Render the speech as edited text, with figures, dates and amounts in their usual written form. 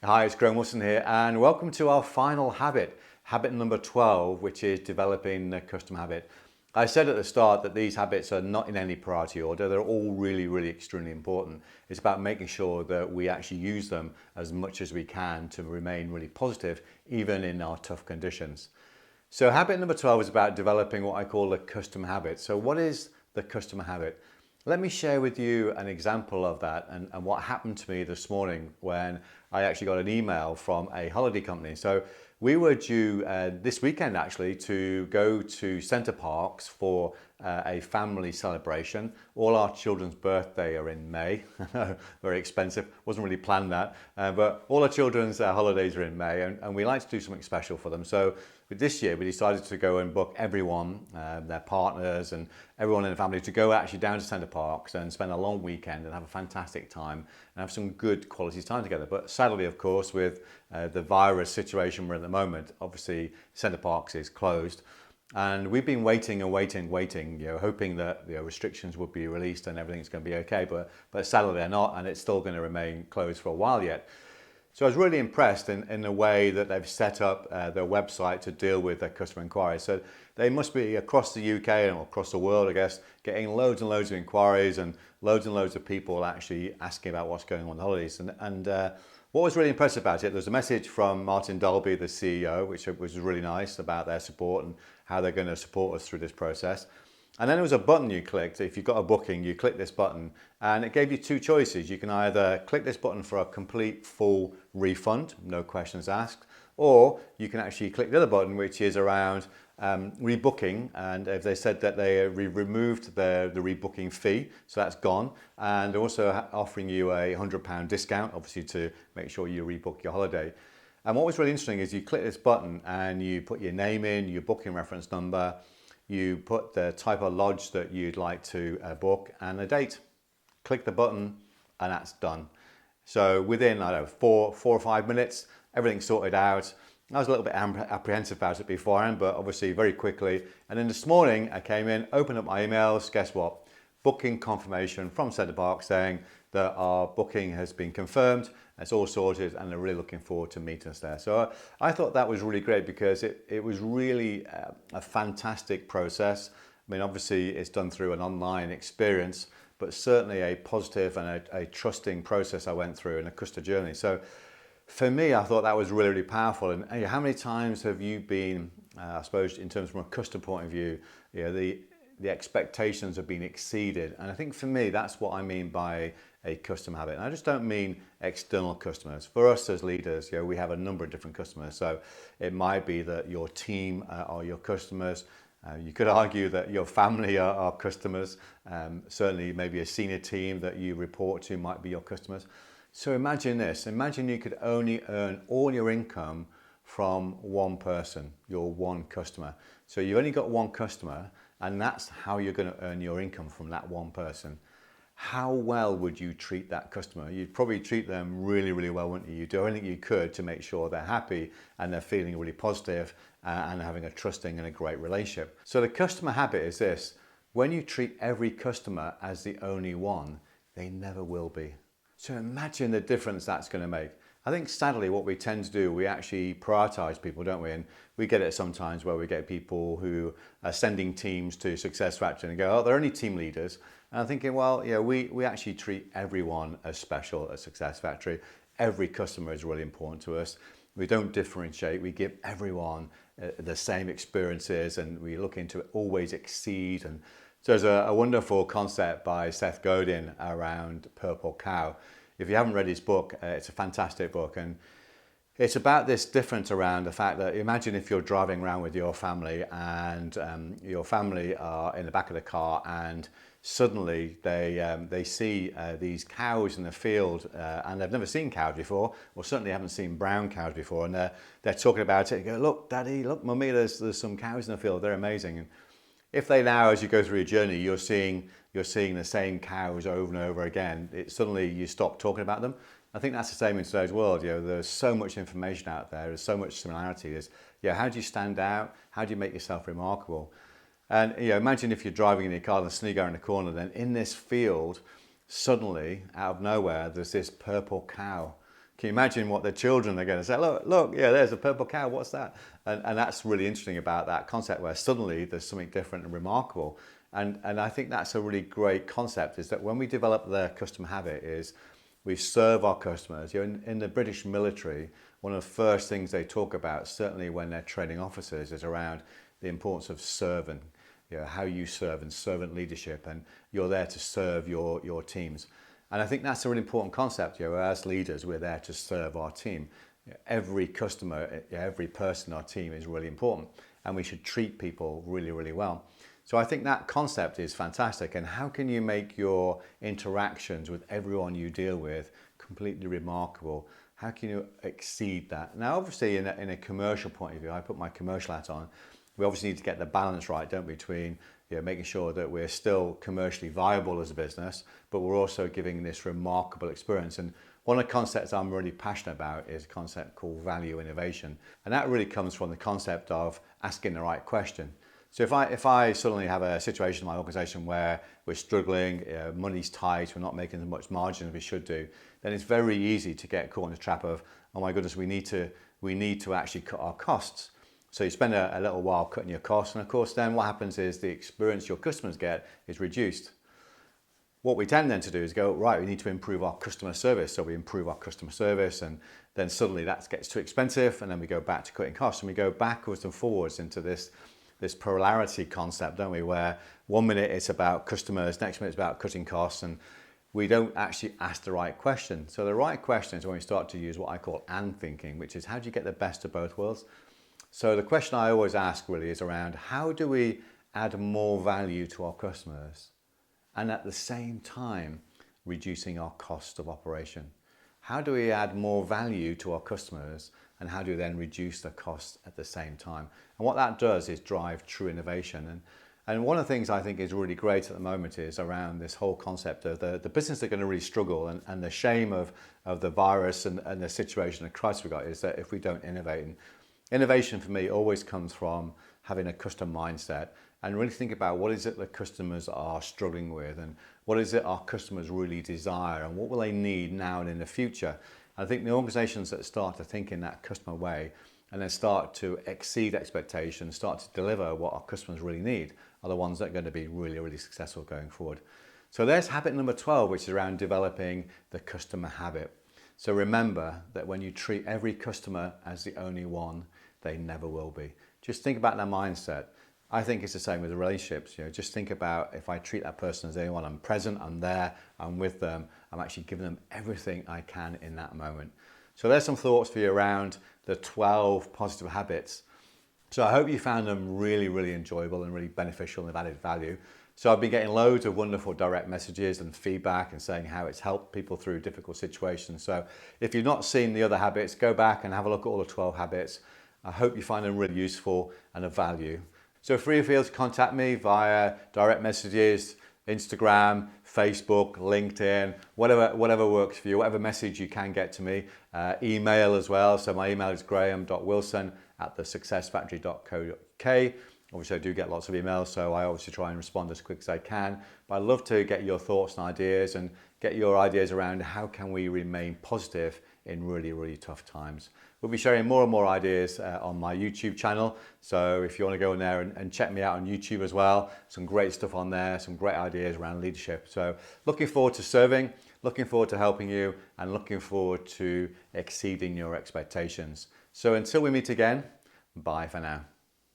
Hi, it's Graham Wilson here, and welcome to our final habit number 12, which is developing a custom habit. I said at the start that these habits are not in any priority order. They're all really extremely important. It's about making sure that we actually use them as much as we can to remain really positive, even in our tough conditions. So habit number 12 is about developing what I call a custom habit. So what is the custom habit? Let me share with you an example of that and what happened to me this morning when I actually got an email from a holiday company. So we were due this weekend actually to go to Center Parcs for a family celebration. All our children's birthday are in May. Very expensive. Wasn't really planned that, but all our children's holidays are in May, and we like to do something special for them. So this year we decided to go and book everyone, their partners and everyone in the family to go actually down to Center Parcs and spend a long weekend and have a fantastic time and have some good quality time together. But sadly, of course, with the virus situation we're in at the moment, obviously Center Parcs is closed. And we've been waiting, hoping that restrictions would be released and everything's going to be okay. But sadly, they're not, and it's still going to remain closed for a while yet. So I was really impressed in the way that they've set up their website to deal with their customer inquiries. So they must be across the UK and across the world, I guess, getting loads and loads of inquiries and loads of people actually asking about what's going on in the holidays. And what was really impressive about it, there was a message from Martin Dolby, the CEO, which was really nice about their support and how they're going to support us through this process. And then there was a button you clicked. If you've got a booking, you click this button and it gave you two choices. You can either click this button for a complete full refund, no questions asked, or you can actually click the other button, which is around rebooking. And if they said that they removed the rebooking fee, so that's gone. And they're also offering you a £100 discount, obviously to make sure you rebook your holiday. And what was really interesting is you click this button and you put your name in, your booking reference number, you put the type of lodge that you'd like to book and a date. Click the button and that's done. So within, I don't know, four or 5 minutes, everything's sorted out. I was a little bit apprehensive about it beforehand, but obviously very quickly. And then this morning I came in, opened up my emails, guess what? Booking confirmation from Center Parcs saying that our booking has been confirmed, it's all sorted, and they're really looking forward to meeting us there. So I thought that was really great because it was really a fantastic process. I mean, obviously it's done through an online experience, but certainly a positive and a trusting process I went through and a customer journey. So for me, I thought that was really powerful. And how many times have you been, I suppose, in terms from a customer point of view, the expectations have been exceeded. And I think for me, that's what I mean by a custom habit. And I just don't mean external customers. For us as leaders, we have a number of different customers. So it might be that your team are your customers. You could argue that your family are customers. Certainly maybe a senior team that you report to might be your customers. So imagine this. Imagine you could only earn all your income from one person, your one customer. So you've only got one customer, and that's how you're going to earn your income from that one person. How well would you treat that customer? You'd probably treat them really well, wouldn't you? You'd do everything you could to make sure they're happy and they're feeling really positive and having a trusting and a great relationship. So the customer habit is this: when you treat every customer as the only one, they never will be. So imagine the difference that's going to make. I think sadly what we tend to do, we actually prioritize people, don't we? And we get it sometimes where we get people who are sending teams to Success Factory and go, oh, they're only team leaders. And I'm thinking, well, we actually treat everyone as special at Success Factory. Every customer is really important to us. We don't differentiate. We give everyone the same experiences and we look into it, always exceed. And so there's a wonderful concept by Seth Godin around Purple Cow. If you haven't read his book, it's a fantastic book. And it's about this difference around the fact that imagine if you're driving around with your family and your family are in the back of the car and suddenly they see these cows in the field and they've never seen cows before, or certainly haven't seen brown cows before, and they're talking about it and go, look, Daddy, look, Mummy, there's some cows in the field, they're amazing. And if they now, as you go through your journey, you're seeing the same cows over and over again, suddenly you stop talking about them. I think that's the same in today's world. There's so much information out there. There's so much similarity. How do you stand out? How do you make yourself remarkable? And imagine if you're driving in your car and suddenly go in the corner, then in this field, suddenly out of nowhere, there's this purple cow can you imagine what the children are going to say? Look, yeah, there's a purple cow, what's that? And that's really interesting about that concept, where suddenly there's something different and remarkable. And I think that's a really great concept, is that when we develop the customer habit is we serve our customers. You know, in the British military, one of the first things they talk about, certainly when they're training officers, is around the importance of serving, you know, how you serve and servant leadership, and you're there to serve your teams. And I think that's a really important concept. You know, as leaders, we're there to serve our team. You know, every customer, every person in our team is really important, and we should treat people really, really well. So I think that concept is fantastic. And how can you make your interactions with everyone you deal with completely remarkable? How can you exceed that? Now, obviously, in a commercial point of view, I put my commercial hat on. We obviously need to get the balance right, don't we, between, you know, making sure that we're still commercially viable as a business, but we're also giving this remarkable experience. And one of the concepts I'm really passionate about is a concept called value innovation. And that really comes from the concept of asking the right question. So if I suddenly have a situation in my organization where we're struggling, money's tight, we're not making as much margin as we should do, then it's very easy to get caught in the trap of, oh my goodness, we need to actually cut our costs. So you spend a little while cutting your costs, and of course then what happens is the experience your customers get is reduced. What we tend then to do is go, right, we need to improve our customer service. So we improve our customer service, and then suddenly that gets too expensive, and then we go back to cutting costs, and we go backwards and forwards into this polarity concept, don't we? Where 1 minute it's about customers, next minute it's about cutting costs, and we don't actually ask the right question. So the right question is when we start to use what I call and thinking, which is how do you get the best of both worlds? So the question I always ask really is around how do we add more value to our customers and at the same time reducing our cost of operation? How do we add more value to our customers, and how do we then reduce the cost at the same time? And what that does is drive true innovation. And one of the things I think is really great at the moment is around this whole concept of the business that are going to really struggle, and the shame of the virus and the situation, the crisis we've got, is that if we don't innovate. And innovation for me always comes from having a customer mindset and really think about what is it the customers are struggling with, and what is it our customers really desire, and what will they need now and in the future. And I think the organizations that start to think in that customer way and then start to exceed expectations, start to deliver what our customers really need, are the ones that are going to be really, really successful going forward. So there's habit number 12, which is around developing the customer habit. So remember that when you treat every customer as the only one, they never will be. Just think about that mindset. I think it's the same with the relationships. You know, just think about, if I treat that person as anyone, I'm present, I'm there, I'm with them, I'm actually giving them everything I can in that moment. So there's some thoughts for you around the 12 positive habits. So I hope you found them really, really enjoyable and really beneficial and have added value. So I've been getting loads of wonderful direct messages and feedback and saying how it's helped people through difficult situations. So if you've not seen the other habits, go back and have a look at all the 12 habits. I hope you find them really useful and of value. So feel free to contact me via direct messages, Instagram, Facebook, LinkedIn, whatever works for you, whatever message you can get to me. Email as well. So my email is graham.wilson@thesuccessfactory.co.uk. Obviously, I do get lots of emails, so I obviously try and respond as quick as I can. But I'd love to get your thoughts and ideas, and get your ideas around how can we remain positive in really, really tough times. We'll be sharing more and more ideas on my YouTube channel. So if you want to go in there and check me out on YouTube as well, some great stuff on there, some great ideas around leadership. So looking forward to serving, looking forward to helping you, and looking forward to exceeding your expectations. So until we meet again, bye for now.